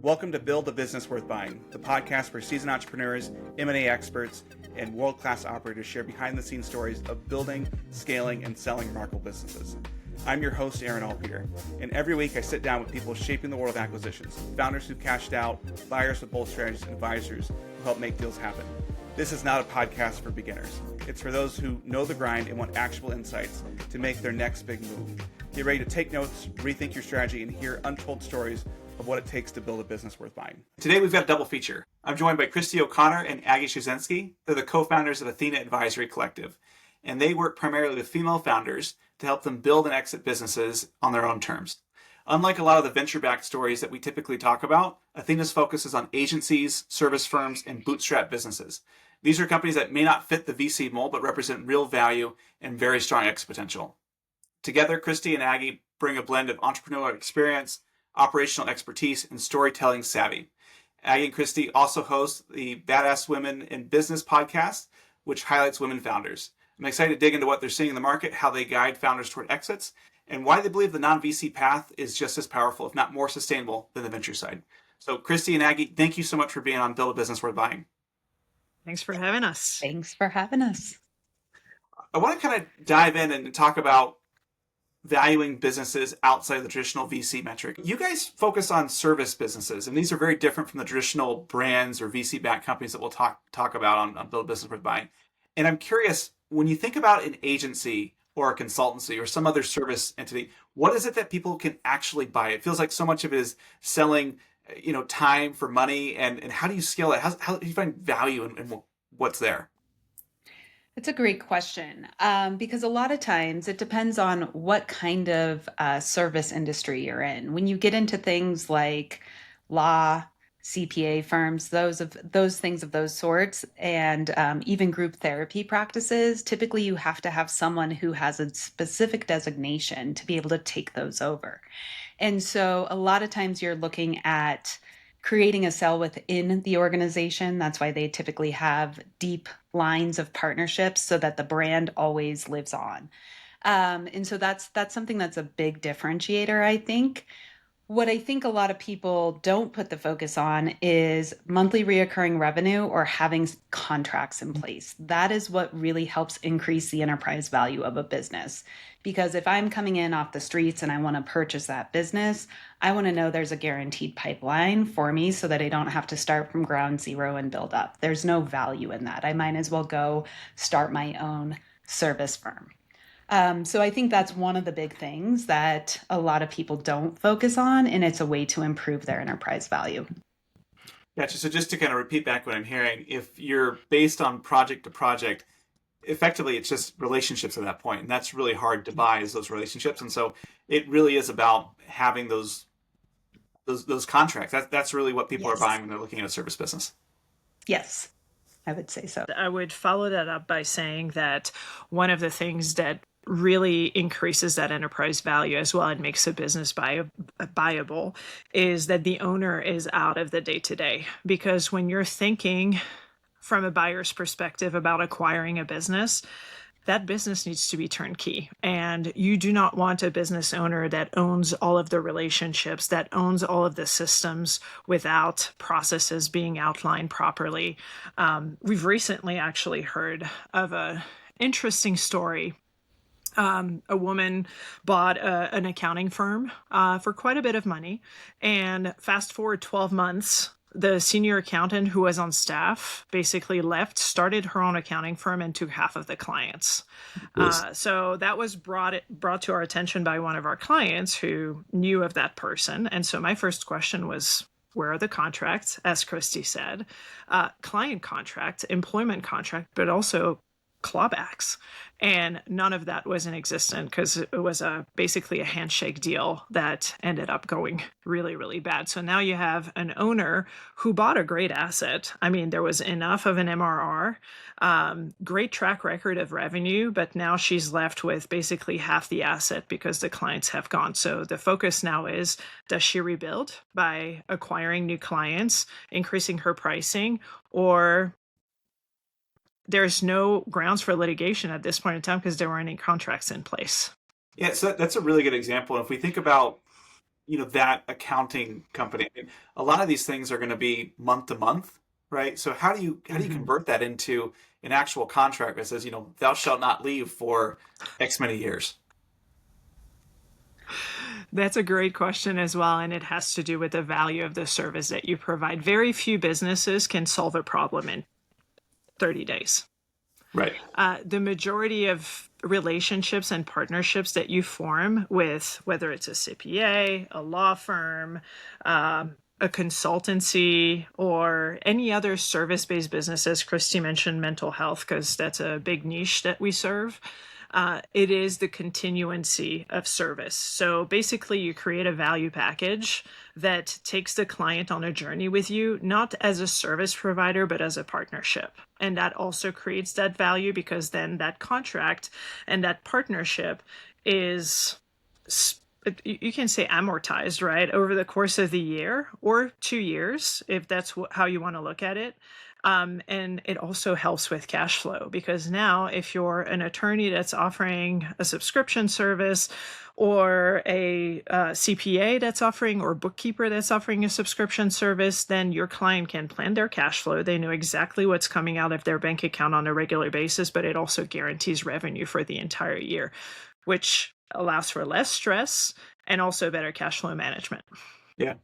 Welcome to Build a Business Worth Buying, the podcast where seasoned entrepreneurs, M&A experts, and world-class operators share behind-the-scenes stories of building, scaling, and selling remarkable businesses. I'm your host, Aaron Alpeter, and every week I sit down with people shaping the world of acquisitions, founders who cashed out, buyers with bold strategies, and advisors who help make deals happen. This is not a podcast for beginners. It's for those who know the grind and want actionable insights to make their next big move. Get ready to take notes, rethink your strategy, and hear untold stories of what it takes to build a business worth buying. Today we've got a double feature. I'm joined by Cristy O'Connor and Aggie Shuzensky. They're the co-founders of Athena Advisory Collective, and they work primarily with female founders to help them build and exit businesses on their own terms. Unlike a lot of the venture-backed stories that we typically talk about, Athena's focus is on agencies, service firms, and bootstrap businesses. These are companies that may not fit the VC mold, but represent real value and very strong exit potential. Together, Cristy and Aggie bring a blend of entrepreneurial experience, operational expertise, and storytelling savvy. Aggie and Cristy also host the Badass Women in Business podcast, which highlights women founders. I'm excited to dig into what they're seeing in the market, how they guide founders toward exits, and why they believe the non-VC path is just as powerful, if not more sustainable, than the venture side. So Cristy and Aggie, thank you so much for being on Build a Business Worth Buying. Thanks for having us. Thanks for having us. I want to kind of dive in and talk about valuing businesses outside of the traditional VC metric. You guys focus on service businesses, and these are very different from the traditional brands or VC-backed companies that we'll talk about on Build a Business Worth Buying. And I'm curious, when you think about an agency or a consultancy or some other service entity, what is it that people can actually buy? It feels like so much of it is selling, time for money, and how do you scale that? How do you find value in what's there? It's a great question because a lot of times it depends on what kind of service industry you're in. When you get into things like law, CPA firms, those things of those sorts, and even group therapy practices, typically you have to have someone who has a specific designation to be able to take those over. And so a lot of times you're looking at creating a cell within the organization. That's why they typically have deep lines of partnerships so that the brand always lives on. And so that's something that's a big differentiator, I think. What I think a lot of people don't put the focus on is monthly reoccurring revenue or having contracts in place. That is what really helps increase the enterprise value of a business. Because if I'm coming in off the streets and I want to purchase that business, I want to know there's a guaranteed pipeline for me so that I don't have to start from ground zero and build up. There's no value in that. I might as well go start my own service firm. So I think that's one of the big things that a lot of people don't focus on, and it's a way to improve their enterprise value. Gotcha. So just to kind of repeat back what I'm hearing, if you're based on project to project, effectively it's just relationships at that point, and that's really hard to buy is those relationships. And so it really is about having those contracts. That's really what people are buying when they're looking at a service business. Yes, I would say so. I would follow that up by saying that one of the things that really increases that enterprise value as well and makes a business buyable is that the owner is out of the day-to-day. Because when you're thinking from a buyer's perspective about acquiring a business, that business needs to be turnkey. And you do not want a business owner that owns all of the relationships, that owns all of the systems without processes being outlined properly. We've recently actually heard of an interesting story. A woman bought an accounting firm for quite a bit of money. And fast forward 12 months, the senior accountant who was on staff basically left, started her own accounting firm, and took half of the clients. So that was brought to our attention by one of our clients who knew of that person. And so my first question was, where are the contracts? As Cristy said, client contract, employment contract, but also clawbacks. And none of that was in existence because it was basically a handshake deal that ended up going really, really bad. So now you have an owner who bought a great asset. I mean, there was enough of an MRR, great track record of revenue, but now she's left with basically half the asset because the clients have gone. So the focus now is, does she rebuild by acquiring new clients, increasing her pricing, or there's no grounds for litigation at this point in time because there weren't any contracts in place? Yeah, so that's a really good example. If we think about that accounting company. I mean, a lot of these things are going to be month to month, right? So how do you convert that into an actual contract that says, thou shalt not leave for X many years? That's a great question as well, and it has to do with the value of the service that you provide. Very few businesses can solve a problem in 30 days. Right. The majority of relationships and partnerships that you form with, whether it's a CPA, a law firm, a consultancy, or any other service-based businesses, Cristy mentioned mental health because that's a big niche that we serve. It is the continuancy of service. So basically, you create a value package that takes the client on a journey with you, not as a service provider, but as a partnership. And that also creates that value because then that contract and that partnership is, you can say amortized, right, over the course of the year or 2 years, if that's how you want to look at it. And it also helps with cash flow because now if you're an attorney that's offering a subscription service or a CPA that's offering or bookkeeper that's offering a subscription service, then your client can plan their cash flow. They know exactly what's coming out of their bank account on a regular basis, but it also guarantees revenue for the entire year, which allows for less stress and also better cash flow management. Yeah.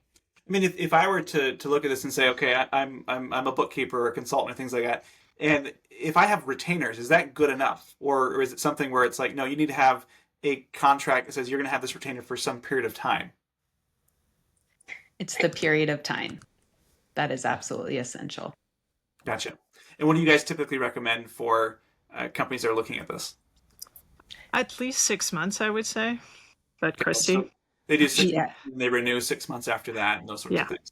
I mean, if I were to look at this and say, okay, I'm a bookkeeper or a consultant or things like that, and if I have retainers, is that good enough, or is it something where it's like, no, you need to have a contract that says you're going to have this retainer for some period of time? It's the period of time that is absolutely essential. Gotcha. And what do you guys typically recommend for companies that are looking at this? At least 6 months, I would say. But Cristy? So they do 6 months, and they renew 6 months after that, and those sorts of things.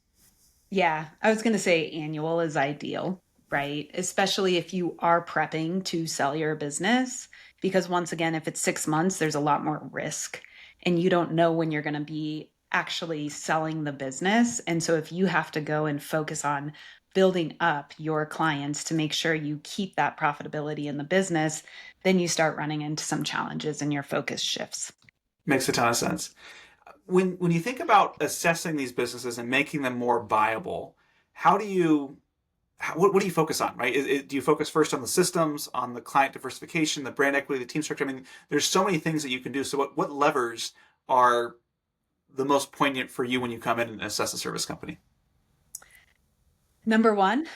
Yeah, I was going to say annual is ideal, right? Especially if you are prepping to sell your business, because once again, if it's 6 months, there's a lot more risk, and you don't know when you're going to be actually selling the business. And so if you have to go and focus on building up your clients to make sure you keep that profitability in the business, then you start running into some challenges and your focus shifts. Makes a ton of sense. When you think about assessing these businesses and making them more viable, what do you focus on, right? Do you focus first on the systems, on the client diversification, the brand equity, the team structure? I mean, there's so many things that you can do. So what levers are the most poignant for you when you come in and assess a service company? Number one,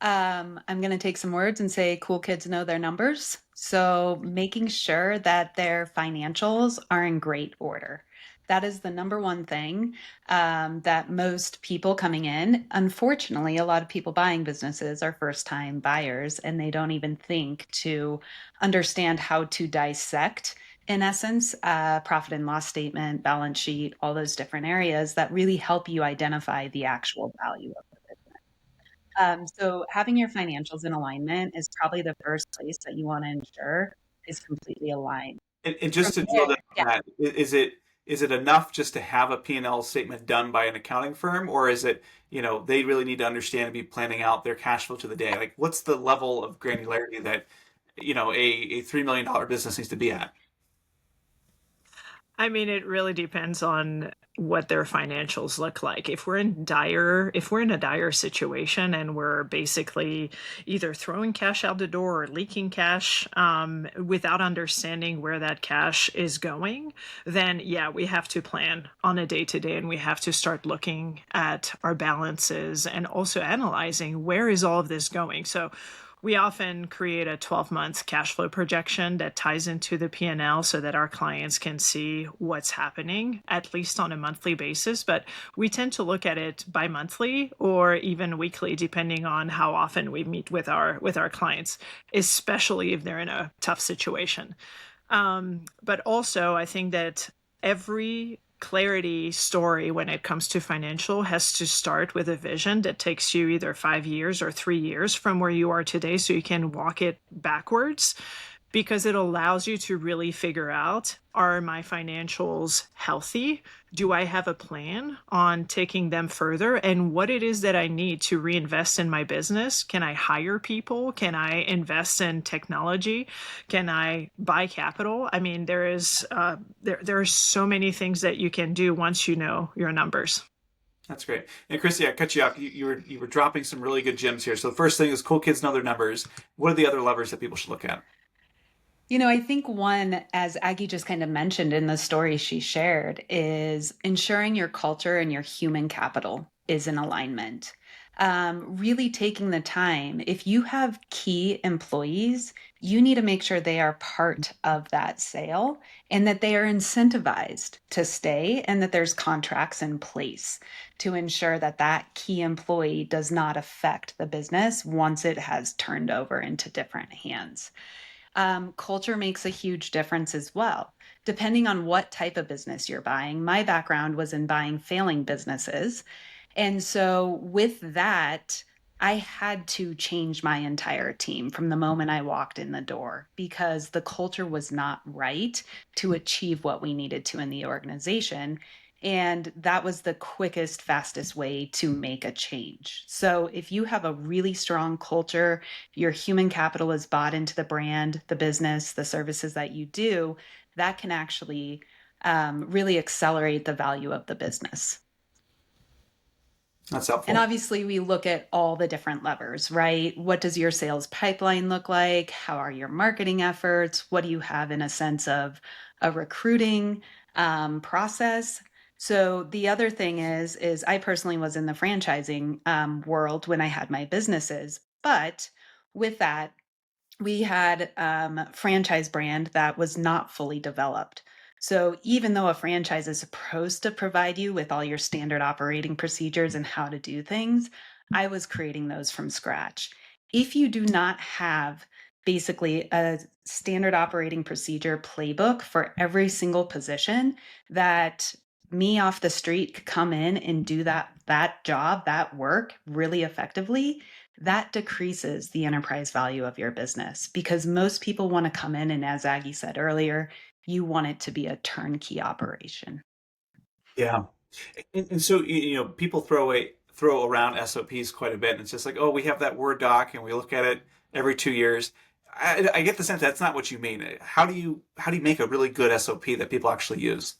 I'm going to take some words and say cool kids know their numbers. So making sure that their financials are in great order. That is the number one thing that most people coming in, unfortunately, a lot of people buying businesses are first-time buyers, and they don't even think to understand how to dissect, in essence, profit and loss statement, balance sheet, all those different areas that really help you identify the actual value of the business. So having your financials in alignment is probably the first place that you want to ensure is completely aligned. And just to drill down on that, is it enough just to have a P&L statement done by an accounting firm, or is it, they really need to understand and be planning out their cash flow to the day? Like, what's the level of granularity that, a $3 million business needs to be at? I mean, it really depends on what their financials look like. If we're in a dire situation and we're basically either throwing cash out the door or leaking cash without understanding where that cash is going, then yeah, we have to plan on a day-to-day, and we have to start looking at our balances and also analyzing where is all of this going. So we often create a 12-month cash flow projection that ties into the P&L so that our clients can see what's happening, at least on a monthly basis. But we tend to look at it bi-monthly or even weekly, depending on how often we meet with our clients, especially if they're in a tough situation. But also, I think that every clarity story when it comes to financial has to start with a vision that takes you either 5 years or 3 years from where you are today, so you can walk it backwards because it allows you to really figure out, are my financials healthy? Do I have a plan on taking them further? And what it is that I need to reinvest in my business? Can I hire people? Can I invest in technology? Can I buy capital? I mean, there are so many things that you can do once you know your numbers. That's great. And Cristy, I cut you off. You were dropping some really good gems here. So the first thing is cool kids know their numbers. What are the other levers that people should look at? I think one, as Aggie just kind of mentioned in the story she shared, is ensuring your culture and your human capital is in alignment. Really taking the time. If you have key employees, you need to make sure they are part of that sale and that they are incentivized to stay and that there's contracts in place to ensure that that key employee does not affect the business once it has turned over into different hands. Culture makes a huge difference as well. Depending on what type of business you're buying, my background was in buying failing businesses. And so, with that, I had to change my entire team from the moment I walked in the door because the culture was not right to achieve what we needed to in the organization. And that was the quickest, fastest way to make a change. So, if you have a really strong culture, your human capital is bought into the brand, the business, the services that you do, that can actually really accelerate the value of the business. That's helpful. And obviously, we look at all the different levers, right? What does your sales pipeline look like? How are your marketing efforts? What do you have in a sense of a recruiting process? So the other thing is I personally was in the franchising world when I had my businesses, but with that, we had franchise brand that was not fully developed. So even though a franchise is supposed to provide you with all your standard operating procedures and how to do things, I was creating those from scratch. If you do not have basically a standard operating procedure playbook for every single position that me off the street could come in and do that job, that work really effectively, that decreases the enterprise value of your business because most people want to come in and, as Aggie said earlier, you want it to be a turnkey operation. Yeah. And so, people throw around SOPs quite a bit. And it's just like, oh, we have that Word doc and we look at it every 2 years. I get the sense that's not what you mean. How do you make a really good SOP that people actually use?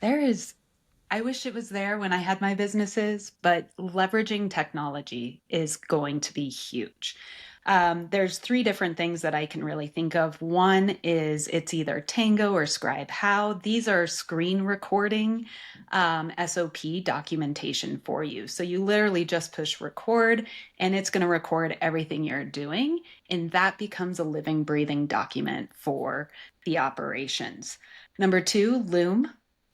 I wish it was there when I had my businesses, but leveraging technology is going to be huge. There's three different things that I can really think of. One is it's either Tango or Scribe How. These are screen recording SOP documentation for you. So you literally just push record and it's going to record everything you're doing. And that becomes a living, breathing document for the operations. Number two, Loom.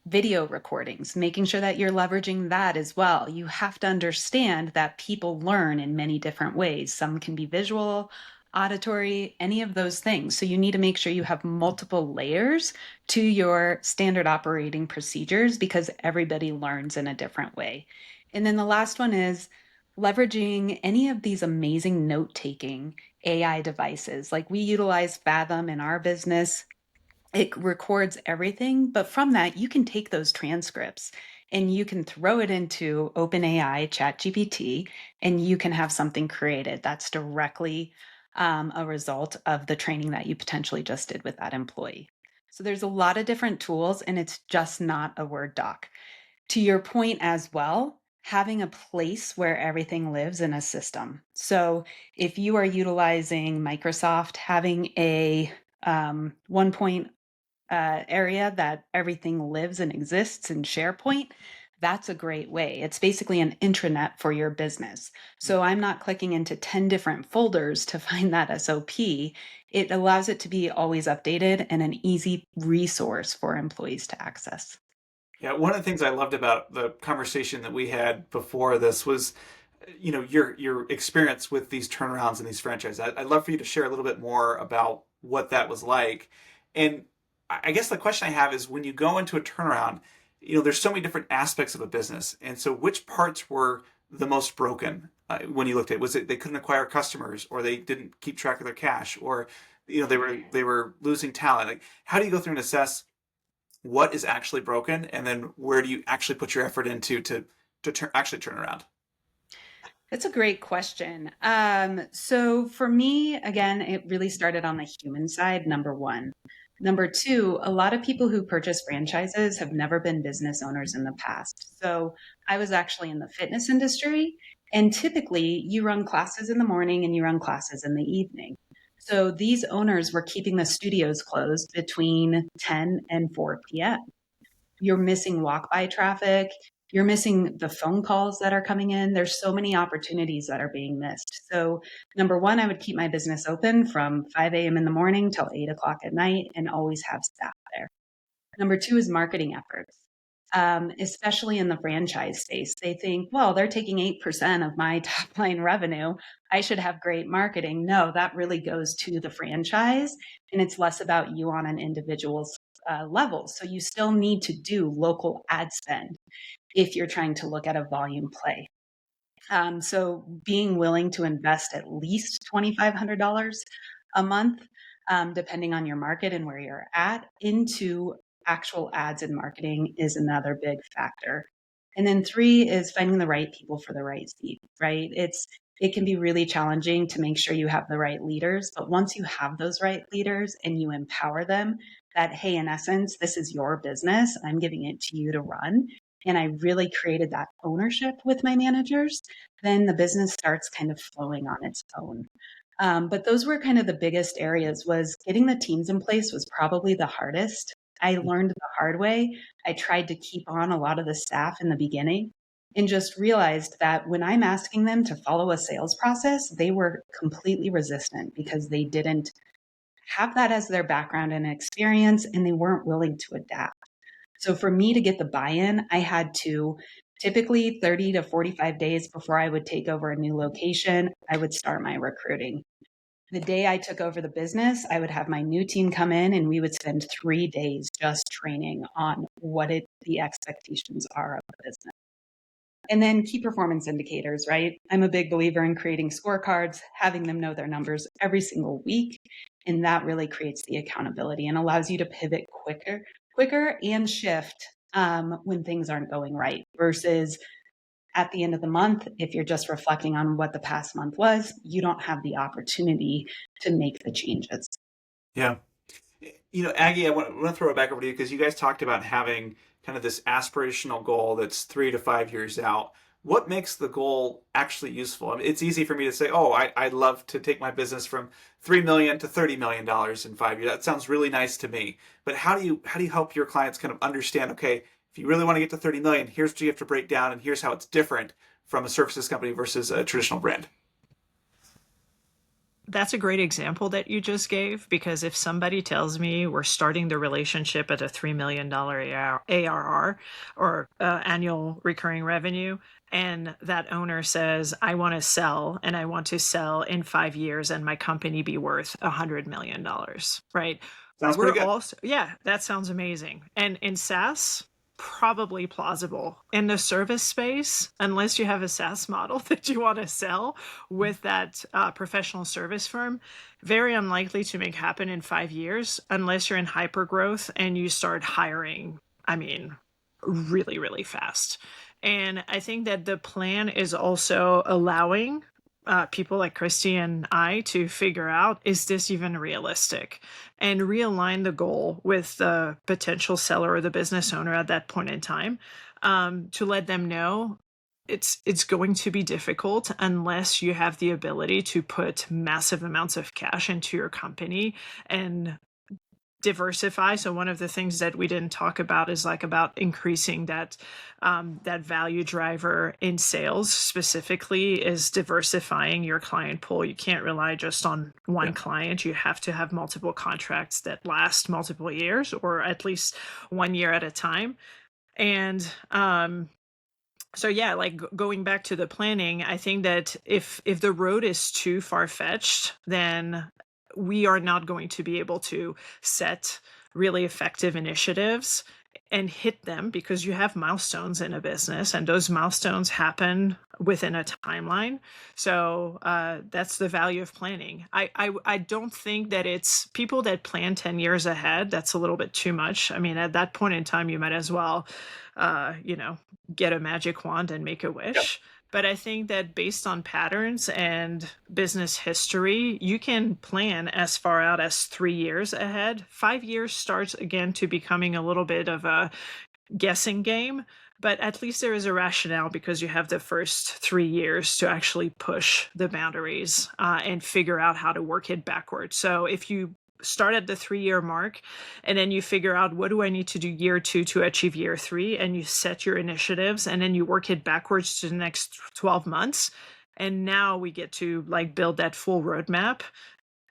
Video recordings, making sure that you're leveraging that as well. You have to understand that people learn in many different ways. Some can be visual, auditory, any of those things. So you need to make sure you have multiple layers to your standard operating procedures because everybody learns in a different way. And then the last one is leveraging any of these amazing note-taking AI devices. Like we utilize Fathom in our business. It records everything, but from that, you can take those transcripts and you can throw it into OpenAI, ChatGPT, and you can have something created that's directly a result of the training that you potentially just did with that employee. So there's a lot of different tools, and it's just not a Word doc. To your point as well, having a place where everything lives in a system. So if you are utilizing Microsoft, having a 1.0 area that everything lives and exists in SharePoint, that's a great way. It's basically an intranet for your business. So I'm not clicking into 10 different folders to find that SOP. It allows it to be always updated and an easy resource for employees to access. Yeah, one of the things I loved about the conversation that we had before this was, your experience with these turnarounds and these franchises. I'd love for you to share a little bit more about what that was like. And I guess the question I have is when you go into a turnaround, there's so many different aspects of a business. And so which parts were the most broken when you looked at it? Was it they couldn't acquire customers or they didn't keep track of their cash or they were losing talent. Like, how do you go through and assess what is actually broken, and then where do you actually put your effort into to actually turn around? That's a great question. So for me, again, it really started on the human side, number one. Number two, a lot of people who purchase franchises have never been business owners in the past. So I was actually in the fitness industry, and typically you run classes in the morning and you run classes in the evening. So these owners were keeping the studios closed between 10 and 4 p.m. You're missing walk by traffic. You're missing the phone calls that are coming in. There's so many opportunities that are being missed. So, number one, I would keep my business open from 5 a.m. in the morning till 8 o'clock at night and always have staff there. Number two is marketing efforts, especially in the franchise space. They think, well, they're taking 8% of my top line revenue. I should have great marketing. No, that really goes to the franchise, and it's less about you on an individual's level. So you still need to do local ad spend if you're trying to look at a volume play. So being willing to invest at least $2,500 a month, depending on your market and where you're at, into actual ads and marketing is another big factor. And then three is finding the right people for the right seat, right? It can be really challenging to make sure you have the right leaders, but once you have those right leaders and you empower them that, hey, in essence, this is your business, I'm giving it to you to run, and I really created that ownership with my managers, then the business starts kind of flowing on its own. But those were kind of the biggest areas. Was getting the teams in place was probably the hardest. I learned the hard way. I tried to keep on a lot of the staff in the beginning and just realized that when I'm asking them to follow a sales process, they were completely resistant because they didn't have that as their background and experience, and they weren't willing to adapt. So for me to get the buy-in, I had to typically 30 to 45 days before I would take over a new location, I would start my recruiting. The day I took over the business, I would have my new team come in and we would spend 3 days just training on the expectations are of the business. And then key performance indicators, right? I'm a big believer in creating scorecards, having them know their numbers every single week. And that really creates the accountability and allows you to pivot quicker and shift when things aren't going right, versus at the end of the month, if you're just reflecting on what the past month was, you don't have the opportunity to make the changes. Yeah. Aggie, I want to throw it back over to you because you guys talked about having kind of this aspirational goal that's 3 to 5 years out. What makes the goal actually useful? I mean, it's easy for me to say, oh, I'd love to take my business from $3 million to $30 million in 5 years. That sounds really nice to me. But how do you help your clients kind of understand, okay, if you really want to get to 30 million, here's what you have to break down, and here's how it's different from a services company versus a traditional brand? That's a great example that you just gave, because if somebody tells me we're starting the relationship at a $3 million ARR or annual recurring revenue, and that owner says, I want to sell and I want to sell in 5 years and my company be worth $100 million, right? Sounds pretty good. Yeah, that sounds amazing. And in SaaS, probably plausible. In the service space, unless you have a SaaS model that you want to sell with that professional service firm, very unlikely to make happen in 5 years unless you're in hyper growth and you start hiring, really, really fast. And I think that the plan is also allowing people like Cristy and I to figure out, is this even realistic? And realign the goal with the potential seller or the business owner at that point in time, to let them know it's going to be difficult unless you have the ability to put massive amounts of cash into your company and diversify. So one of the things that we didn't talk about is about increasing that value driver in sales specifically is diversifying your client pool. You can't rely just on one client. You have to have multiple contracts that last multiple years, or at least 1 year at a time. And so yeah, going back to the planning, I think that if the road is too far-fetched, then we are not going to be able to set really effective initiatives and hit them, because you have milestones in a business and those milestones happen within a timeline. So that's the value of planning. I don't think that it's people that plan 10 years ahead. That's a little bit too much. I mean, at that point in time, you might as well, get a magic wand and make a wish. Yep. But I think that based on patterns and business history, you can plan as far out as 3 years ahead. 5 years starts again to becoming a little bit of a guessing game, but at least there is a rationale because you have the first 3 years to actually push the boundaries and figure out how to work it backwards. So if you start at the 3 year mark and then you figure out, what do I need to do year 2 to achieve year 3, and you set your initiatives and then you work it backwards to the next 12 months, and now we get to like build that full roadmap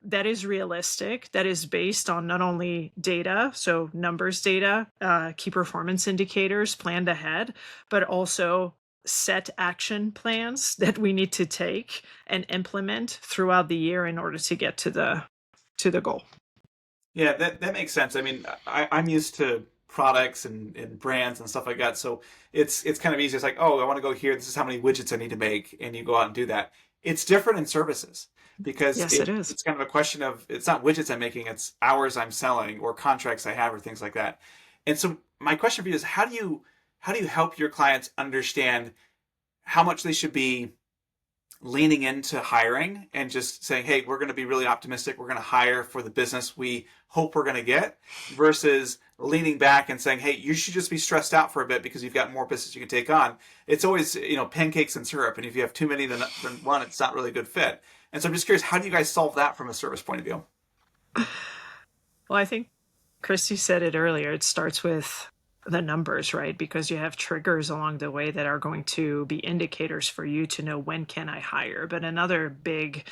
that is realistic, that is based on not only data, so numbers data, key performance indicators planned ahead, but also set action plans that we need to take and implement throughout the year in order to get to the goal. Yeah, that makes sense. I mean, I'm used to products and brands and stuff like that. So it's kind of easy. It's like, oh, I want to go here. This is how many widgets I need to make. And you go out and do that. It's different in services because Yes, it is. it's kind of a question of, it's not widgets I'm making, it's hours I'm selling or contracts I have or things like that. And so my question for you is, how do you help your clients understand how much they should be leaning into hiring and just saying, hey, we're going to be really optimistic. We're going to hire for the business we hope we're going to get, versus leaning back and saying, hey, you should just be stressed out for a bit because you've got more business you can take on. It's always, pancakes and syrup. And if you have too many than one, it's not really a good fit. And so I'm just curious, how do you guys solve that from a service point of view? Well, I think Cristy said it earlier. It starts with the numbers, right? Because you have triggers along the way that are going to be indicators for you to know, when can I hire? But another big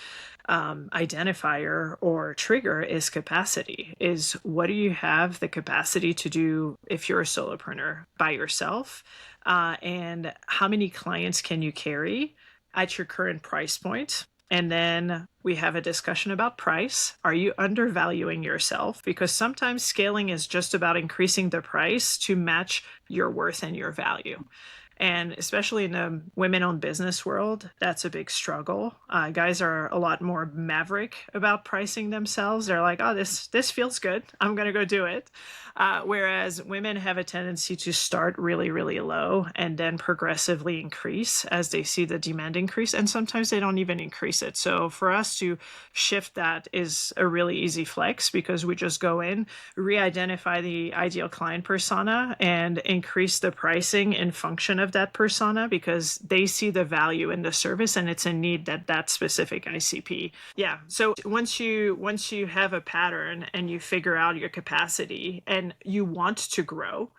identifier or trigger is capacity. Is what do you have the capacity to do if you're a solopreneur by yourself? And how many clients can you carry at your current price point? And then we have a discussion about price. Are you undervaluing yourself? Because sometimes scaling is just about increasing the price to match your worth and your value. And especially in the women-owned business world, that's a big struggle. Guys are a lot more maverick about pricing themselves. They're like, oh, this feels good. I'm going to go do it. Whereas women have a tendency to start really, really low and then progressively increase as they see the demand increase. And sometimes they don't even increase it. So for us to shift that is a really easy flex, because we just go in, re-identify the ideal client persona, and increase the pricing in function of that persona, because they see the value in the service and it's a need that specific ICP. Yeah. So once you have a pattern and you figure out your capacity and you want to grow,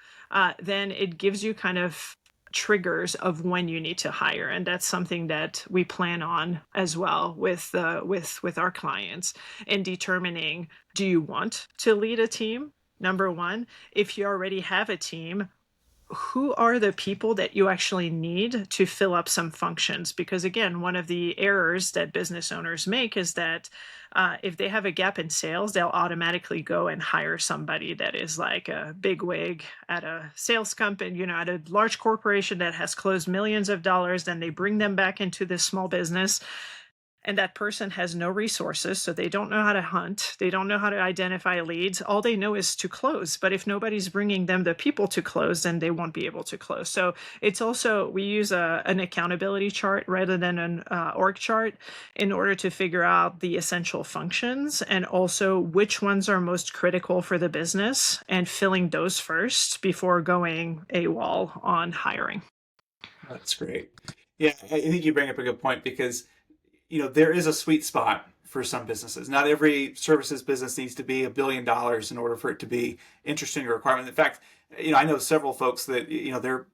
then it gives you kind of triggers of when you need to hire. And that's something that we plan on as well with our clients in determining, do you want to lead a team? Number one, if you already have a team, who are the people that you actually need to fill up some functions? Because again, one of the errors that business owners make is that if they have a gap in sales, they'll automatically go and hire somebody that is like a big wig at a sales company, at a large corporation that has closed millions of dollars. Then they bring them back into this small business. And that person has no resources, so they don't know how to hunt. They don't know how to identify leads. All they know is to close. But if nobody's bringing them the people to close, then they won't be able to close. So it's also, we use an accountability chart rather than an org chart in order to figure out the essential functions and also which ones are most critical for the business, and filling those first before going AWOL on hiring. That's great. Yeah, I think you bring up a good point, because there is a sweet spot for some businesses. Not every services business needs to be $1 billion in order for it to be interesting or requirement. In fact, I know several folks that, they're $1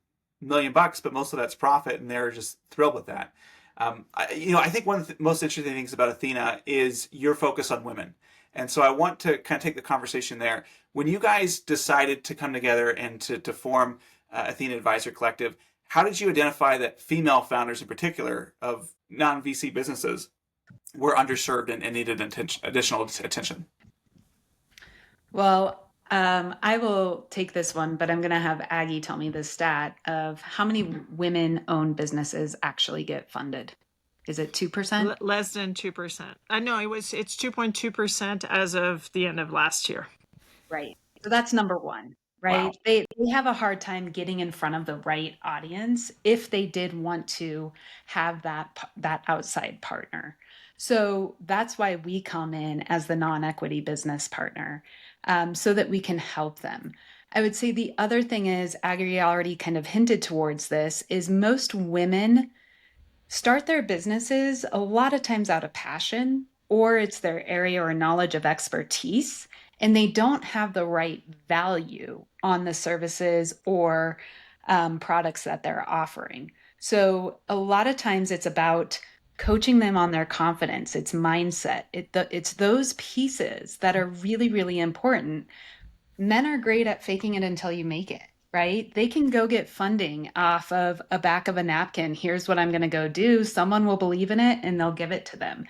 million, but most of that's profit, and they're just thrilled with that. I think one of the most interesting things about Athena is your focus on women. And so I want to kind of take the conversation there. When you guys decided to come together and to form Athena Advisory Collective, how did you identify that female founders in particular of non-VC businesses were underserved and needed additional attention? Well, I will take this one, but I'm going to have Aggie tell me the stat of how many women-owned businesses actually get funded. Is it 2%? Less than 2%. I know it's 2.2% as of the end of last year. Right. So that's number one, right? Wow. They have a hard time getting in front of the right audience if they did want to have that outside partner. So that's why we come in as the non-equity business partner, so that we can help them. I would say the other thing is, Aggie already kind of hinted towards this, is most women start their businesses a lot of times out of passion, or it's their area or knowledge of expertise, and they don't have the right value on the services or products that they're offering. So a lot of times it's about coaching them on their confidence, it's mindset, it's those pieces that are really, really important. Men are great at faking it until you make it, right? They can go get funding off of a back of a napkin. Here's what I'm going to go do. Someone will believe in it and they'll give it to them.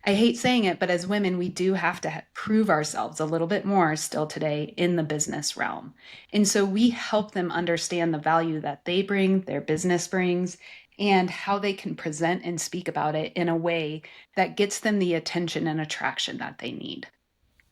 I hate saying it, but as women, we do have to prove ourselves a little bit more still today in the business realm. And so we help them understand the value that they bring, their business brings, and how they can present and speak about it in a way that gets them the attention and attraction that they need.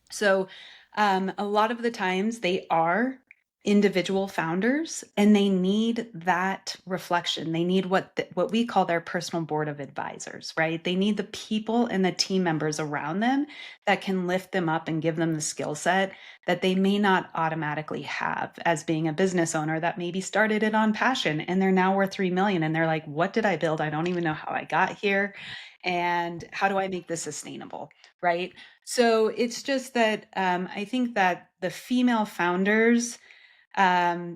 So a lot of the times they are individual founders and they need that reflection. They need what we call their personal board of advisors, right? They need the people and the team members around them that can lift them up and give them the skill set that they may not automatically have as being a business owner that maybe started it on passion and they're now worth 3 million and they're like, what did I build? I don't even know how I got here. And how do I make this sustainable? Right. So it's just that I think that the female founders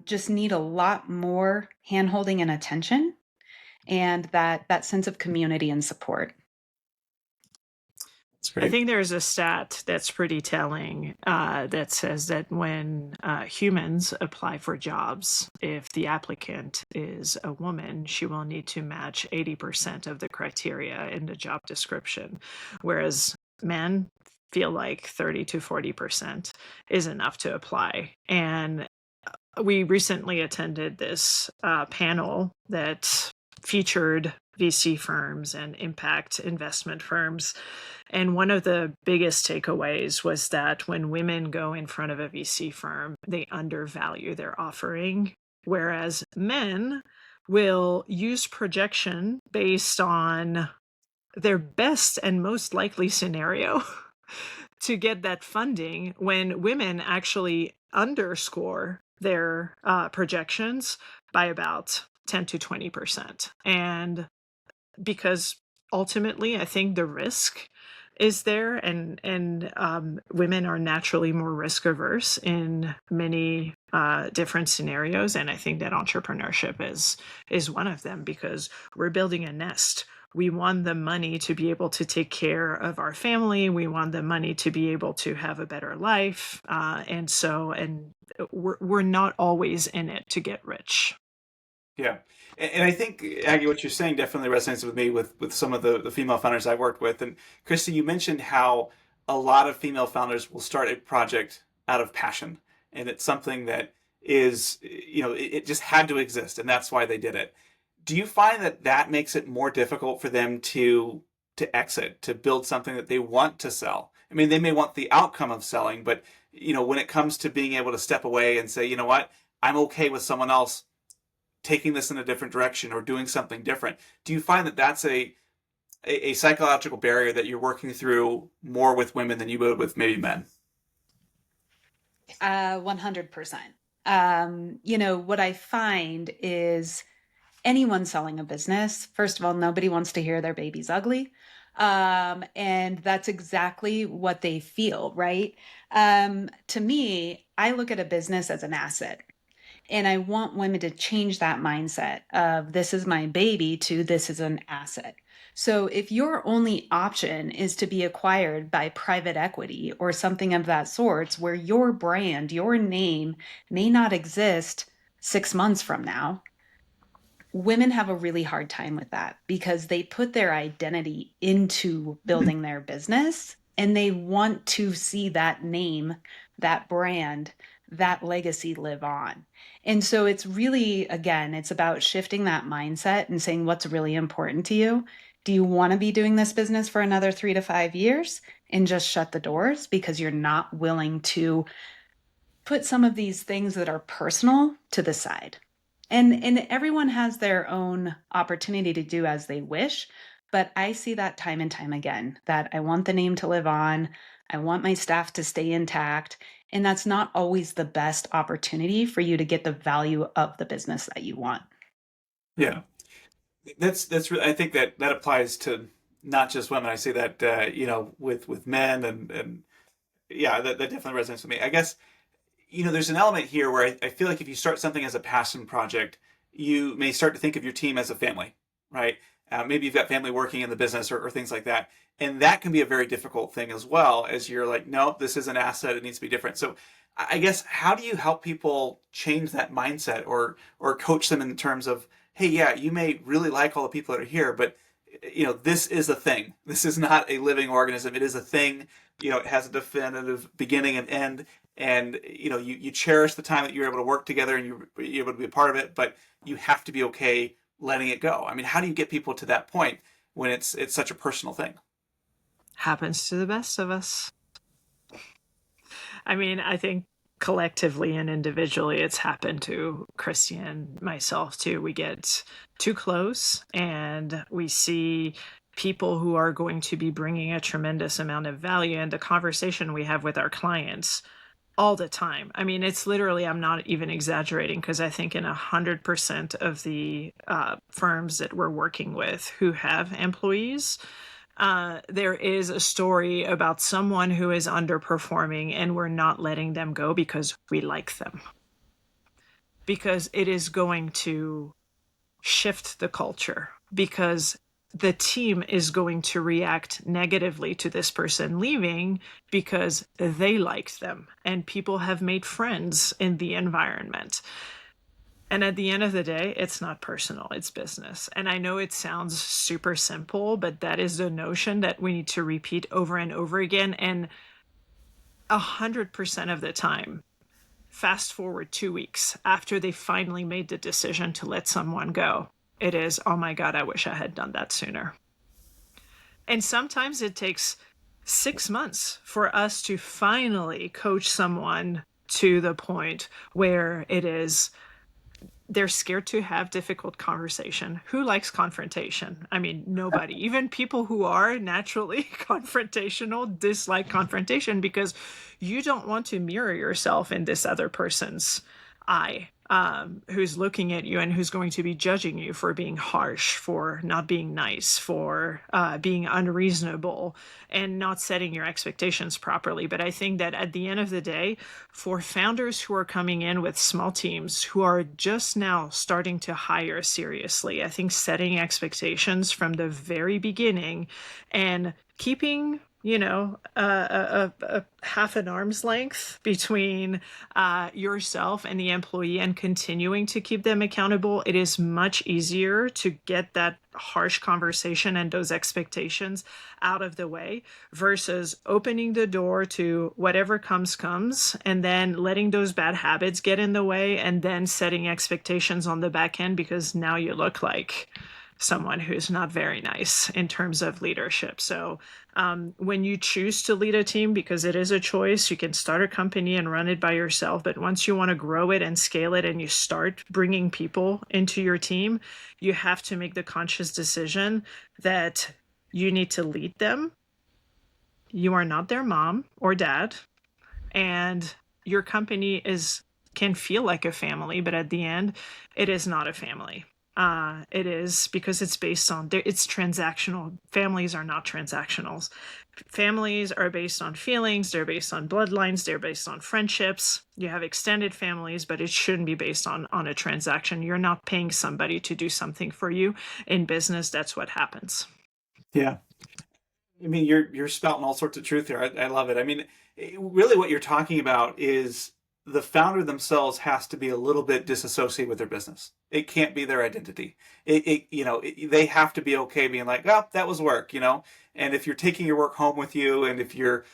just need a lot more handholding and attention, and that sense of community and support. That's great. I think there's a stat that's pretty telling that says that when humans apply for jobs, if the applicant is a woman, she will need to match 80% of the criteria in the job description, whereas men feel like 30 to 40% is enough to apply. And we recently attended this panel that featured VC firms and impact investment firms. And one of the biggest takeaways was that when women go in front of a VC firm, they undervalue their offering, whereas men will use projection based on their best and most likely scenario to get that funding, when women actually underscore their projections by about 10 to 20%. And because ultimately, I think the risk is there, and women are naturally more risk averse in many different scenarios, and I think that entrepreneurship is one of them, because we're building a nest. We want the money to be able to take care of our family. We want the money to be able to have a better life, and we're not always in it to get rich. Yeah. And I think, Aggie, what you're saying definitely resonates with me with some of the female founders I've worked with. And Cristy, you mentioned how a lot of female founders will start a project out of passion. And it's something that is, it just had to exist. And that's why they did it. Do you find that that makes it more difficult for them to exit, to build something that they want to sell? I mean, they may want the outcome of selling, but, when it comes to being able to step away and say, you know what, I'm okay with someone else taking this in a different direction or doing something different. Do you find that that's a psychological barrier that you're working through more with women than you would with maybe men? 100%. What I find is anyone selling a business, first of all, nobody wants to hear their baby's ugly. And that's exactly what they feel, right? To me, I look at a business as an asset. And I want women to change that mindset of this is my baby to this is an asset. So if your only option is to be acquired by private equity or something of that sort, where your brand, your name may not exist 6 months from now, women have a really hard time with that because they put their identity into building their business and they want to see that name that brand, that legacy live on. And so it's really, again, it's about shifting that mindset and saying what's really important to you. Do you want to be doing this business for another 3 to 5 years and just shut the doors because you're not willing to put some of these things that are personal to the side? And everyone has their own opportunity to do as they wish, but I see that time and time again, that I want the name to live on. I want my staff to stay intact. And that's not always the best opportunity for you to get the value of the business that you want. Yeah, that's really, I think that applies to not just women. I say that with men and yeah, that definitely resonates with me. I guess there's an element here where I feel like if you start something as a passion project, you may start to think of your team as a family, right? Maybe you've got family working in the business or things like that. And that can be a very difficult thing as well, as you're like, no, this is an asset. It needs to be different. So I guess, how do you help people change that mindset or coach them in terms of, hey, yeah, you may really like all the people that are here, but this is a thing. This is not a living organism. It is a thing. It has a definitive beginning and end. And you cherish the time that you're able to work together and you're able to be a part of it, but you have to be okay letting it go. I mean, how do you get people to that point when it's such a personal thing? Happens to the best of us. I mean, I think collectively and individually, it's happened to Cristy and myself too. We get too close and we see people who are going to be bringing a tremendous amount of value, and the conversation we have with our clients all the time. I mean, it's literally, I'm not even exaggerating, because I think in 100% of the firms that we're working with who have employees, there is a story about someone who is underperforming and we're not letting them go because we like them. Because it is going to shift the culture, because the team is going to react negatively to this person leaving because they liked them and people have made friends in the environment. And at the end of the day, it's not personal, it's business. And I know it sounds super simple, but that is the notion that we need to repeat over and over again. And 100% of the time, fast forward 2 weeks after they finally made the decision to let someone go, it is, oh my God, I wish I had done that sooner. And sometimes it takes 6 months for us to finally coach someone to the point where it is, they're scared to have difficult conversation. Who likes confrontation? I mean, nobody. Even people who are naturally confrontational dislike confrontation, because you don't want to mirror yourself in this other person's eye, who's looking at you and who's going to be judging you for being harsh, for not being nice, for being unreasonable and not setting your expectations properly. But I think that at the end of the day, for founders who are coming in with small teams, who are just now starting to hire seriously, I think setting expectations from the very beginning and keeping a half an arm's length between yourself and the employee and continuing to keep them accountable, it is much easier to get that harsh conversation and those expectations out of the way versus opening the door to whatever comes and then letting those bad habits get in the way and then setting expectations on the back end, because now you look like someone who's not very nice in terms of leadership. So when you choose to lead a team, because it is a choice, you can start a company and run it by yourself. But once you want to grow it and scale it and you start bringing people into your team, you have to make the conscious decision that you need to lead them. You are not their mom or dad. And your company can feel like a family, but at the end, it is not a family. It is, because it's based on, it's transactional. Families are not transactionals. Families are based on feelings. They're based on bloodlines. They're based on friendships. You have extended families, but it shouldn't be based on a transaction. You're not paying somebody to do something for you. In business, that's what happens. Yeah. I mean, you're spouting all sorts of truth here. I love it. I mean, really what you're talking about is the founder themselves has to be a little bit disassociated with their business. It can't be their identity. They have to be okay being like, oh, that was work, And if you're taking your work home with you, and if you're,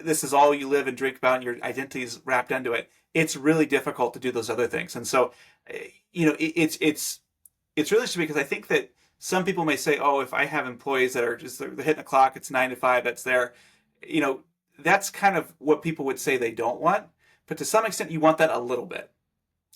this is all you live and drink about and your identity is wrapped into it, it's really difficult to do those other things. And so, it's really interesting because I think that some people may say, oh, if I have employees that are just, they're hitting the clock, it's 9 to 5, that's there, that's kind of what people would say they don't want. But to some extent, you want that a little bit.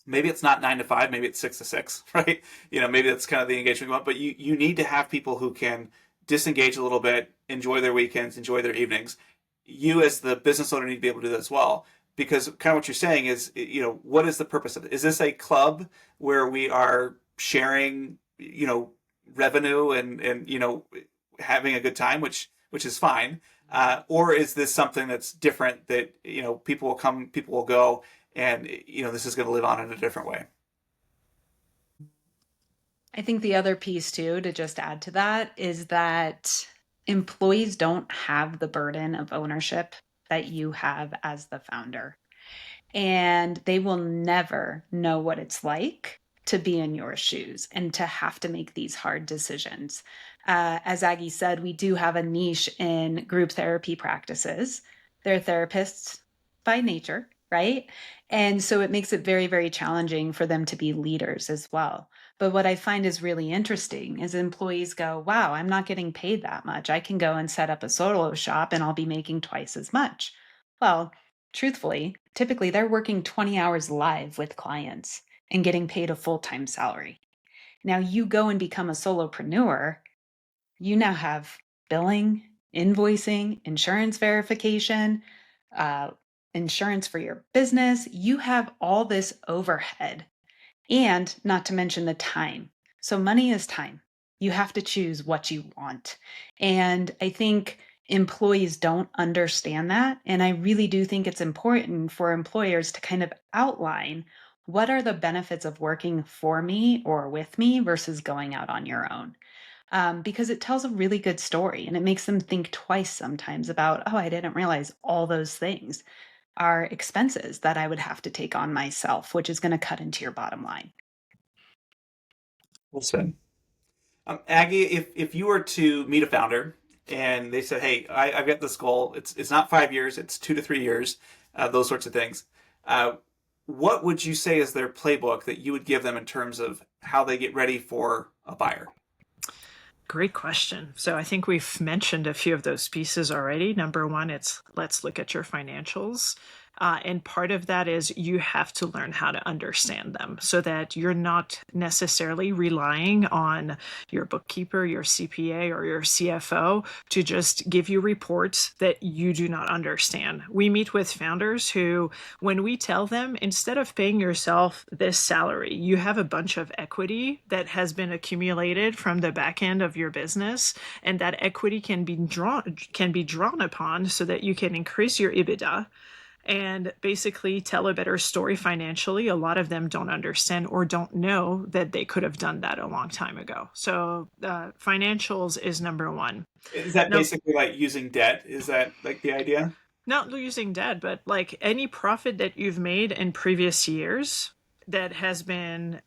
Maybe it's not 9 to 5, maybe it's 6 to 6, right? Maybe that's kind of the engagement you want, but you need to have people who can disengage a little bit, enjoy their weekends, enjoy their evenings. You as the business owner need to be able to do that as well. Because kind of what you're saying is, what is the purpose of it? Is this a club where we are sharing, revenue and having a good time, which is fine, or is this something that's different that people will come, people will go, and this is going to live on in a different way? I think the other piece too, to just add to that, is that employees don't have the burden of ownership that you have as the founder. And they will never know what it's like to be in your shoes and to have to make these hard decisions. As Aggie said, we do have a niche in group therapy practices. They're therapists by nature, right? And so it makes it very, very challenging for them to be leaders as well. But what I find is really interesting is employees go, wow, I'm not getting paid that much. I can go and set up a solo shop and I'll be making twice as much. Well, truthfully, typically they're working 20 hours live with clients and getting paid a full-time salary. Now you go and become a solopreneur, you now have billing, invoicing, insurance verification, insurance for your business. You have all this overhead, and not to mention the time. So money is time. You have to choose what you want. And I think employees don't understand that. And I really do think it's important for employers to kind of outline what are the benefits of working for me or with me versus going out on your own. Because it tells a really good story and it makes them think twice sometimes about, oh, I didn't realize all those things are expenses that I would have to take on myself, which is going to cut into your bottom line. Well said. Aggie, if you were to meet a founder and they said, hey, I've got this goal, it's not 5 years, it's 2 to 3 years, those sorts of things, what would you say is their playbook that you would give them in terms of how they get ready for a buyer? Great question. So I think we've mentioned a few of those pieces already. Number one, it's let's look at your financials. And part of that is you have to learn how to understand them so that you're not necessarily relying on your bookkeeper, your CPA, or your CFO to just give you reports that you do not understand. We meet with founders who, when we tell them, instead of paying yourself this salary, you have a bunch of equity that has been accumulated from the back end of your business, and that equity can be drawn upon so that you can increase your EBITDA and basically tell a better story financially. A lot of them don't understand or don't know that they could have done that a long time ago. So financials is number one. Is that basically like using debt? Is that like the idea? Not using debt, but like any profit that you've made in previous years that has been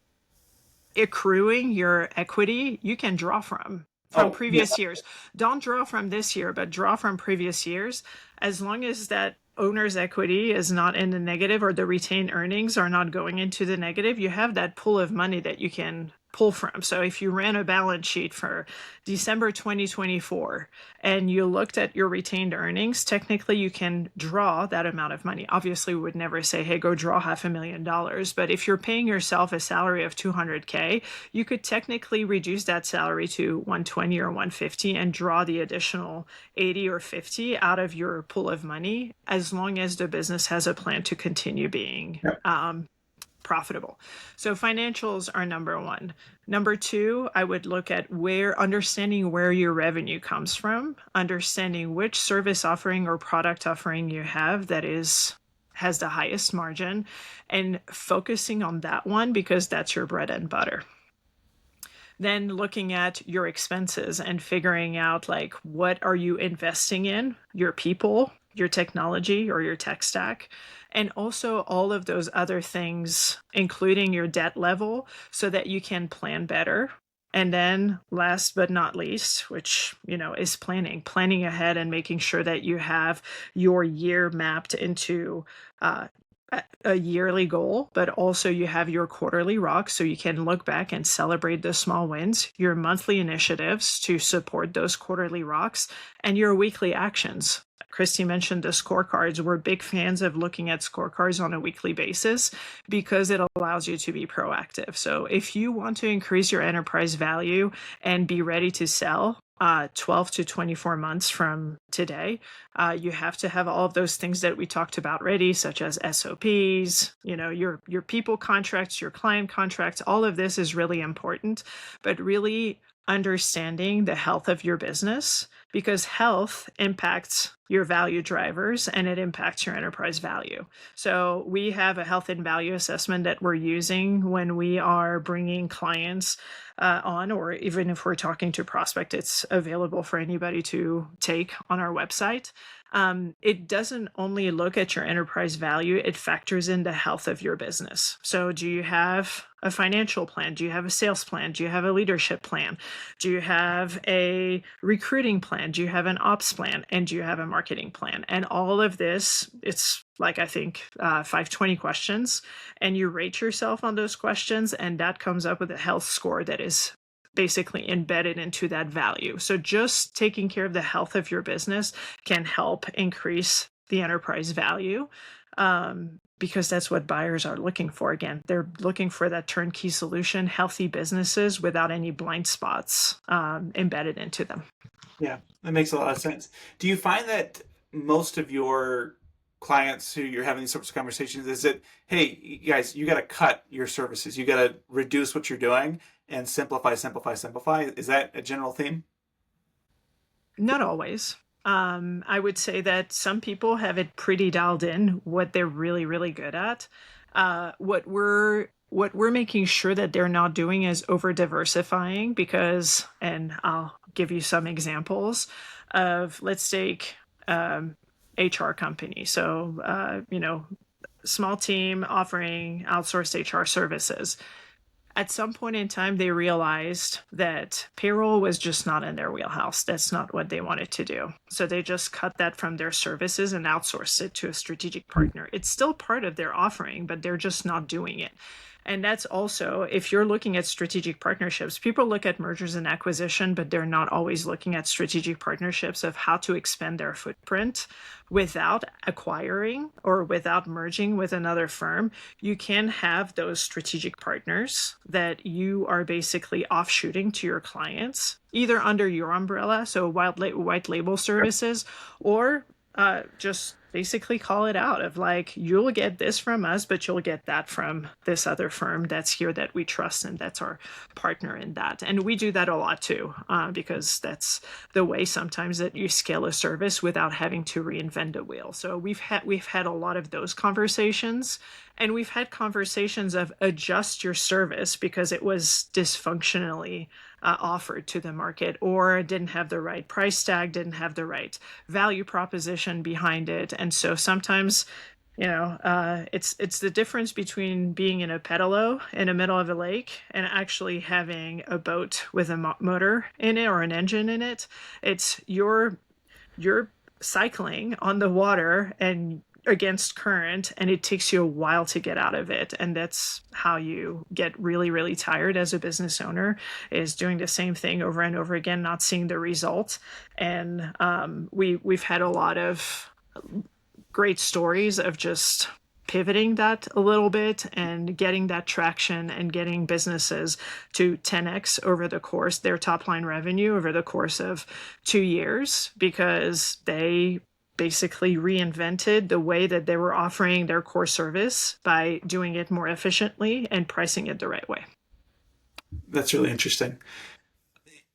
accruing your equity, you can draw from previous years. Don't draw from this year, but draw from previous years. As long as that owner's equity is not in the negative or the retained earnings are not going into the negative, you have that pool of money that you can pull from. So if you ran a balance sheet for December 2024 and you looked at your retained earnings, technically you can draw that amount of money. Obviously, we would never say, hey, go draw $500,000. But if you're paying yourself a salary of $200K, you could technically reduce that salary to $120 or $150 and draw the additional $80 or $50 out of your pool of money, as long as the business has a plan to continue being profitable. So financials are number one. Number two, I would look at understanding where your revenue comes from, understanding which service offering or product offering you have that has the highest margin, and focusing on that one because that's your bread and butter. Then looking at your expenses and figuring out like, what are you investing in? Your people, your technology, or your tech stack, and also all of those other things, including your debt level, so that you can plan better And then last but not least, which, is planning ahead and making sure that you have your year mapped into a yearly goal, but also you have your quarterly rocks so you can look back and celebrate the small wins, your monthly initiatives to support those quarterly rocks, and your weekly actions. Cristy mentioned the scorecards. We're big fans of looking at scorecards on a weekly basis because it allows you to be proactive. So if you want to increase your enterprise value and be ready to sell 12 to 24 months from today, you have to have all of those things that we talked about ready, such as SOPs, your people contracts, your client contracts. All of this is really important, but really understanding the health of your business, because health impacts your value drivers and it impacts your enterprise value. So we have a health and value assessment that we're using when we are bringing clients on, or even if we're talking to prospect, it's available for anybody to take on our website. It doesn't only look at your enterprise value, it factors in the health of your business. So do you have a financial plan? Do you have a sales plan? Do you have a leadership plan? Do you have a recruiting plan? Do you have an ops plan? And do you have a marketing plan? And all of this, it's like, I think, 520 questions, and you rate yourself on those questions, and that comes up with a health score that is basically embedded into that value. So just taking care of the health of your business can help increase the enterprise value, because that's what buyers are looking for. Again, they're looking for that turnkey solution, healthy businesses without any blind spots embedded into them. Yeah, that makes a lot of sense. Do you find that most of your clients who you're having these sorts of conversations is that, hey, you guys, you got to cut your services, you got to reduce what you're doing and simplify? Is that a general theme? Not always. I would say that some people have it pretty dialed in what they're really, really good at. What we're making sure that they're not doing is over diversifying, because, and I'll give you some examples of, let's take HR company. So, small team offering outsourced HR services. At some point in time, they realized that payroll was just not in their wheelhouse. That's not what they wanted to do. So they just cut that from their services and outsourced it to a strategic partner. It's still part of their offering, but they're just not doing it. And that's also, if you're looking at strategic partnerships, people look at mergers and acquisition, but they're not always looking at strategic partnerships of how to expand their footprint without acquiring or without merging with another firm. You can have those strategic partners that you are basically offshooting to your clients, either under your umbrella, so white label services, or just basically call it out of like, you'll get this from us, but you'll get that from this other firm that's here that we trust, and that's our partner in that. And we do that a lot too, because that's the way sometimes that you scale a service without having to reinvent the wheel. So we've had a lot of those conversations, and we've had conversations of adjust your service because it was dysfunctionally offered to the market, or didn't have the right price tag, didn't have the right value proposition behind it. And so sometimes, it's the difference between being in a pedalo in the middle of a lake and actually having a boat with a motor in it or an engine in it. It's you're cycling on the water and against current, and it takes you a while to get out of it. And that's how you get really, really tired as a business owner, is doing the same thing over and over again, not seeing the result. And we've had a lot of great stories of just pivoting that a little bit and getting that traction and getting businesses to 10x over the course, their top line revenue over the course of 2 years, because they basically reinvented the way that they were offering their core service by doing it more efficiently and pricing it the right way. That's really interesting.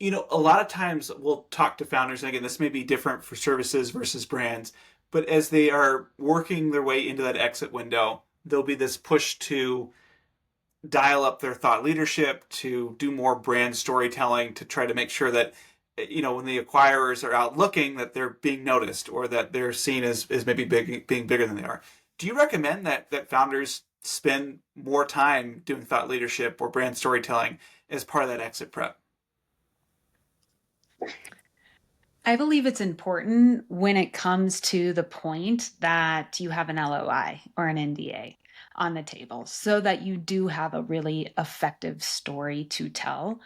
A lot of times we'll talk to founders, and again, this may be different for services versus brands, but as they are working their way into that exit window, there'll be this push to dial up their thought leadership, to do more brand storytelling, to try to make sure that when the acquirers are out looking, that they're being noticed, or that they're seen as maybe being bigger than they are. Do you recommend that founders spend more time doing thought leadership or brand storytelling as part of that exit prep? I believe it's important when it comes to the point that you have an LOI or an NDA on the table so that you do have a really effective story to tell.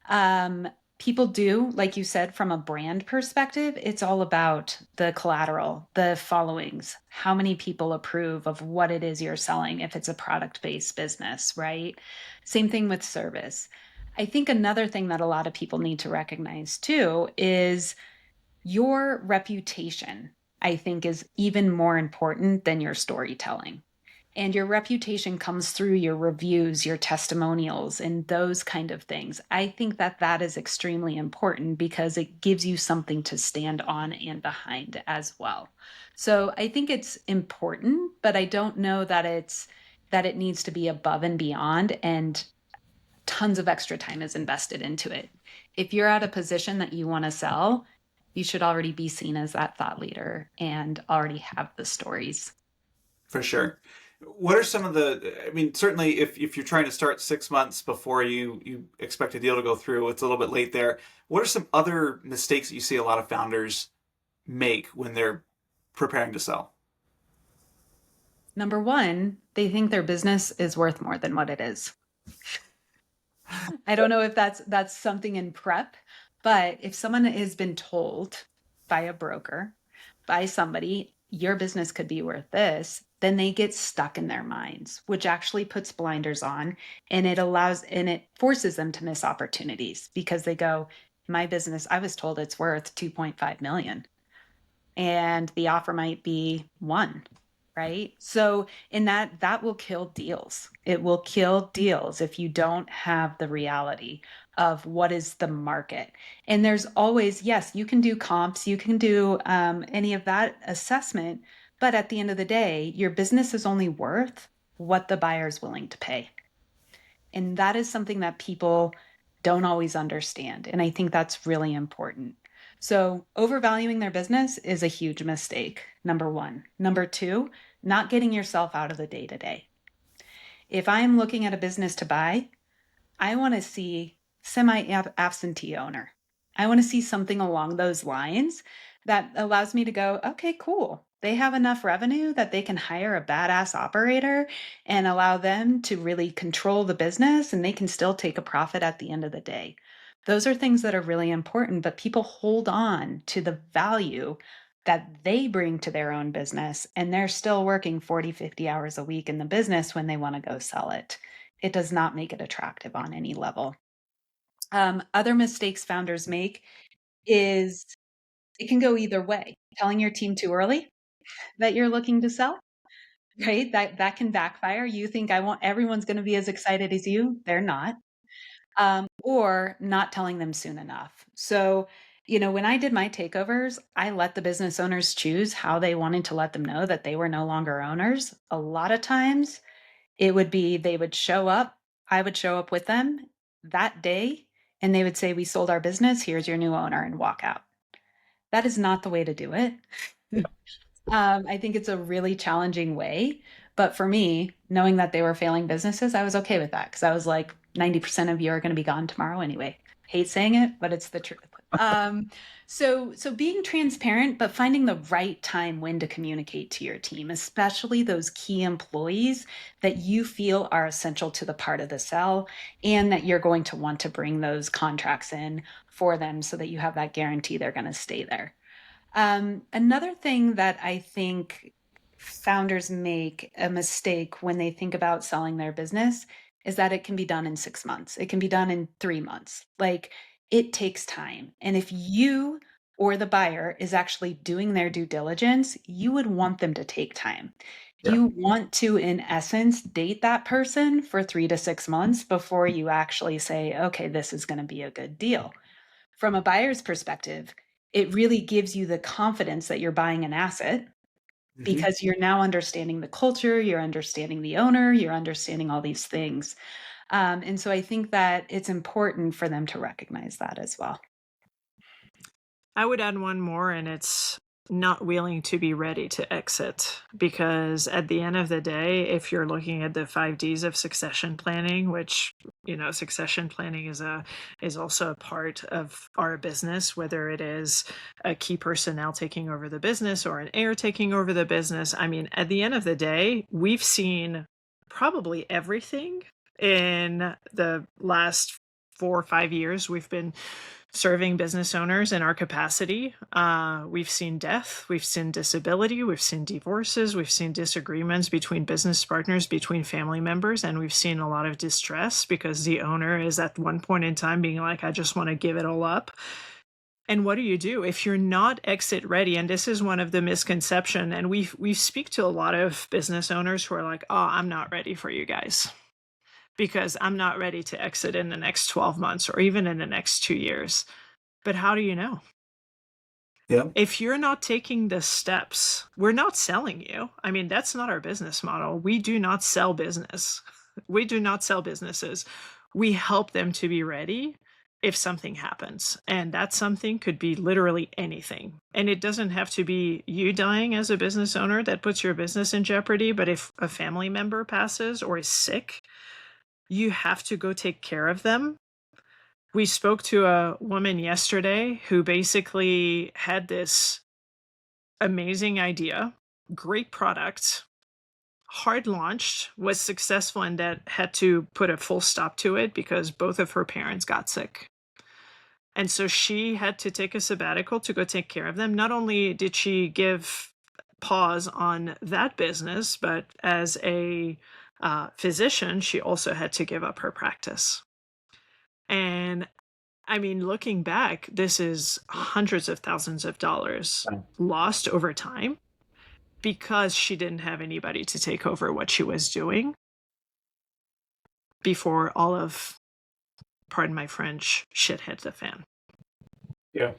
Um, People do, like you said, from a brand perspective, it's all about the collateral, the followings, how many people approve of what it is you're selling if it's a product-based business, right? Same thing with service. I think another thing that a lot of people need to recognize too is your reputation, I think, is even more important than your storytelling. And your reputation comes through your reviews, your testimonials, and those kind of things. I think that that is extremely important because it gives you something to stand on and behind as well. So I think it's important, but I don't know that it needs to be above and beyond and tons of extra time is invested into it. If you're at a position that you want to sell, you should already be seen as that thought leader and already have the stories. For sure. What are some of I mean, certainly if you're trying to start 6 months before you expect a deal to go through, it's a little bit late there. What are some other mistakes that you see a lot of founders make when they're preparing to sell? Number one, they think their business is worth more than what it is. I don't know if that's something in prep, but if someone has been told by a broker, by somebody, your business could be worth this, then they get stuck in their minds, which actually puts blinders on and it forces them to miss opportunities because they go, my business, I was told it's worth 2.5 million and the offer might be 1, right? So in that will kill deals. It will kill deals if you don't have the reality of what is the market. And there's always, yes, you can do comps, you can do any of that assessment, but at the end of the day, your business is only worth what the buyer is willing to pay. And that is something that people don't always understand. And I think that's really important. So, overvaluing their business is a huge mistake, number one. Number two, not getting yourself out of the day to day. If I'm looking at a business to buy, I want to see semi absentee owner. I want to see something along those lines that allows me to go, okay, cool. They have enough revenue that they can hire a badass operator and allow them to really control the business and they can still take a profit at the end of the day. Those are things that are really important, but people hold on to the value that they bring to their own business and they're still working 40, 50 hours a week in the business when they want to go sell it. It does not make it attractive on any level. Other mistakes founders make is it can go either way. Telling your team too early that you're looking to sell, right? That can backfire. You think everyone's going to be as excited as you. They're not. Or not telling them soon enough. So, when I did my takeovers, I let the business owners choose how they wanted to let them know that they were no longer owners. A lot of times it would be they would show up, I would show up with them that day, and they would say, we sold our business, here's your new owner, and walk out. That is not the way to do it. I think it's a really challenging way. But for me, knowing that they were failing businesses, I was okay with that because I was like, 90% of you are going to be gone tomorrow anyway. Hate saying it, but it's the truth. So being transparent, but finding the right time when to communicate to your team, especially those key employees that you feel are essential to the part of the sell and that you're going to want to bring those contracts in for them so that you have that guarantee they're going to stay there. Another thing that I think founders make a mistake when they think about selling their business is that it can be done in 6 months. It can be done in 3 months. Like it takes time. And if you or the buyer is actually doing their due diligence, you would want them to take time. Yeah. You want to, in essence, date that person for 3 to 6 months before you actually say, okay, this is going to be a good deal. From a buyer's perspective, it really gives you the confidence that you're buying an asset because you're now understanding the culture, you're understanding the owner, you're understanding all these things. And so I think that it's important for them to recognize that as well. I would add one more, and it's not willing to be ready to exit, because at the end of the day, if you're looking at the 5 Ds of succession planning, which, succession planning is also a part of our business, whether it is a key personnel taking over the business or an heir taking over the business. I mean, at the end of the day, we've seen probably everything in the last 4 or 5 years. We've been serving business owners in our capacity. We've seen death, we've seen disability, we've seen divorces, we've seen disagreements between business partners, between family members, and we've seen a lot of distress because the owner is at one point in time being like, I just want to give it all up. And what do you do if you're not exit ready? And this is one of the misconceptions. And we speak to a lot of business owners who are like, oh, I'm not ready for you guys, because I'm not ready to exit in the next 12 months or even in the next 2 years. But how do you know? Yeah. If you're not taking the steps, we're not selling you. I mean, that's not our business model. We do not sell business. We do not sell businesses. We help them to be ready if something happens. And that something could be literally anything. And it doesn't have to be you dying as a business owner that puts your business in jeopardy. But if a family member passes or is sick, you have to go take care of them. We spoke to a woman yesterday who basically had this amazing idea, great product, hard launched, was successful, and that had to put a full stop to it because both of her parents got sick. And so she had to take a sabbatical to go take care of them. Not only did she give pause on that business, but as a physician, she also had to give up her practice. And I mean, looking back, this is hundreds of thousands of dollars lost over time because she didn't have anybody to take over what she was doing before all of, pardon my French, shit hit the fan. Yeah.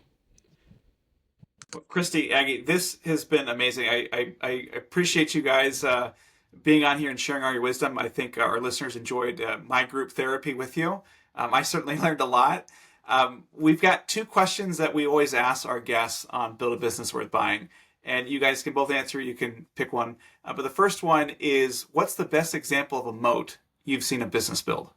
Well, Cristy, Aggie, this has been amazing. I appreciate you guys being on here and sharing all your wisdom. I think our listeners enjoyed my group therapy with you. I certainly learned a lot. We've got 2 questions that we always ask our guests on Build a Business Worth Buying. And you guys can both answer. You can pick one. But the first one is, what's the best example of a moat you've seen a business build?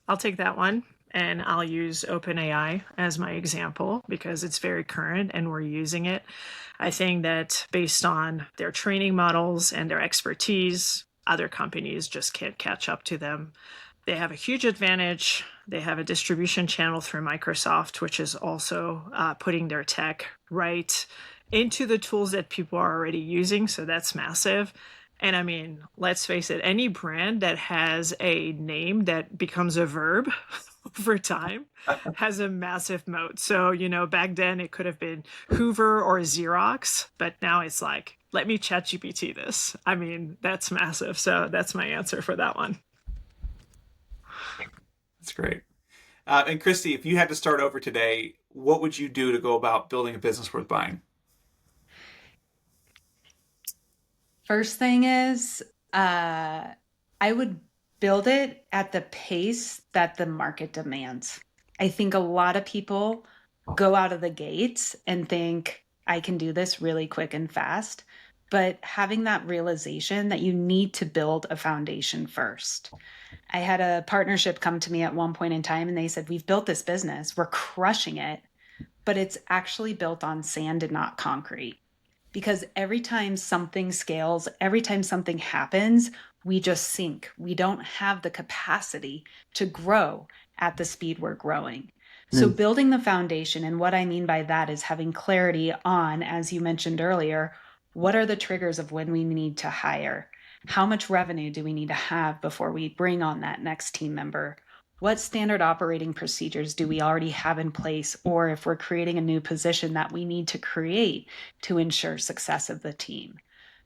I'll take that one. And I'll use OpenAI as my example because it's very current and we're using it. I think that based on their training models and their expertise, other companies just can't catch up to them. They have a huge advantage. They have a distribution channel through Microsoft, which is also putting their tech right into the tools that people are already using. So that's massive. And I mean, let's face it, any brand that has a name that becomes a verb over time has a massive moat. So, back then it could have been Hoover or Xerox, but now it's like, let me ChatGPT this. I mean, that's massive. So that's my answer for that one. That's great. And Cristy, if you had to start over today, what would you do to go about building a business worth buying? First thing is, I would build it at the pace that the market demands. I think a lot of people go out of the gates and think, I can do this really quick and fast. But having that realization that you need to build a foundation first. I had a partnership come to me at one point in time and they said, we've built this business, we're crushing it, but it's actually built on sand and not concrete. Because every time something scales, every time something happens, we just sink. We don't have the capacity to grow at the speed we're growing. So building the foundation, and what I mean by that is having clarity on, as you mentioned earlier, what are the triggers of when we need to hire? How much revenue do we need to have before we bring on that next team member? What standard operating procedures do we already have in place? Or if we're creating a new position that we need to create to ensure success of the team.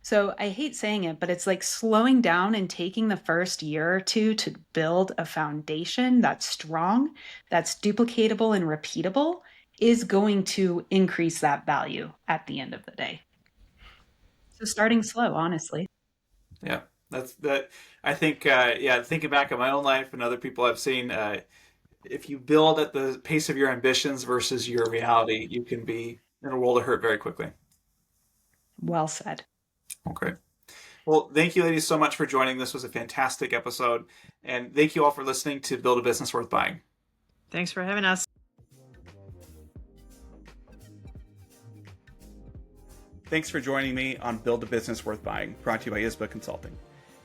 So I hate saying it, but it's like slowing down and taking the first year or two to build a foundation that's strong, that's duplicatable and repeatable is going to increase that value at the end of the day. So starting slow, honestly. Yeah, that's that. I think, thinking back on my own life and other people I've seen, if you build at the pace of your ambitions versus your reality, you can be in a world of hurt very quickly. Well said. Okay. Well, thank you, ladies, so much for joining. This was a fantastic episode. And thank you all for listening to Build a Business Worth Buying. Thanks for having us. Thanks for joining me on Build a Business Worth Buying, brought to you by ISBA Consulting.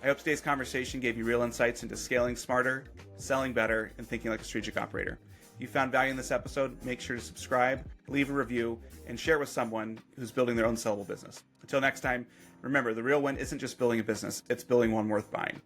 I hope today's conversation gave you real insights into scaling smarter, selling better, and thinking like a strategic operator. If you found value in this episode, make sure to subscribe, leave a review, and share it with someone who's building their own sellable business. Until next time, remember, the real win isn't just building a business, it's building one worth buying.